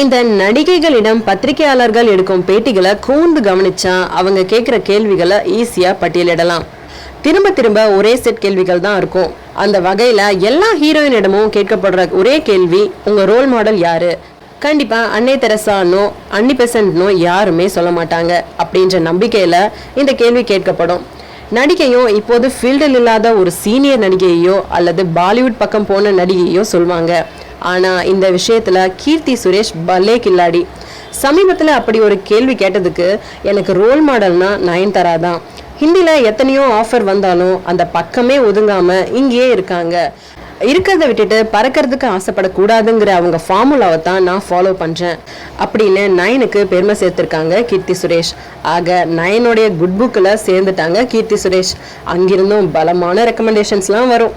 இந்த நடிகைகளிடம் பத்திரிகையாளர்கள் எடுக்கும் பேட்டிகளை கூர்ந்து கவனிச்சா அவங்க கேட்குற கேள்விகளை ஈஸியாக பட்டியலிடலாம். திரும்ப திரும்ப ஒரே செட் கேள்விகள் தான் இருக்கும். அந்த வகையில் எல்லா ஹீரோயினிடமும் கேட்கப்படுற ஒரே கேள்வி, உங்கள் ரோல் மாடல் யாரு? கண்டிப்பாக அன்னை தெரசானோ அன்னி பெசன்ட்னோ யாருமே சொல்ல மாட்டாங்க. அப்படின்ற நம்பிக்கையில் இந்த கேள்வி கேட்கப்படும். நடிகையும் இப்போது ஃபீல்டில் இல்லாத ஒரு சீனியர் நடிகையோ அல்லது பாலிவுட் பக்கம் போன நடிகையோ சொல்லுவாங்க. ஆனால் இந்த விஷயத்தில் கீர்த்தி சுரேஷ் பல்லே கில்லாடி. சமீபத்தில் அப்படி ஒரு கேள்வி கேட்டதுக்கு எனக்கு ரோல் மாடல்னா நயன்தாரா தான். ஹிந்தியில் எத்தனையோ ஆஃபர் வந்தாலும் அந்த பக்கமே ஒதுங்காமல் இங்கேயே இருக்காங்க. இருக்கிறத விட்டுட்டு பறக்கிறதுக்கு ஆசைப்படக்கூடாதுங்கிற அவங்க ஃபார்முலாவை தான் நான் ஃபாலோ பண்ணுறேன் அப்படின்னு நயனுக்கு பெருமை சேர்த்துருக்காங்க கீர்த்தி சுரேஷ். ஆக நயனுடைய குட் புக்கில் சேர்ந்துட்டாங்க கீர்த்தி சுரேஷ். அங்கிருந்தும் பலமான ரெக்கமெண்டேஷன்ஸ்லாம் வரும்.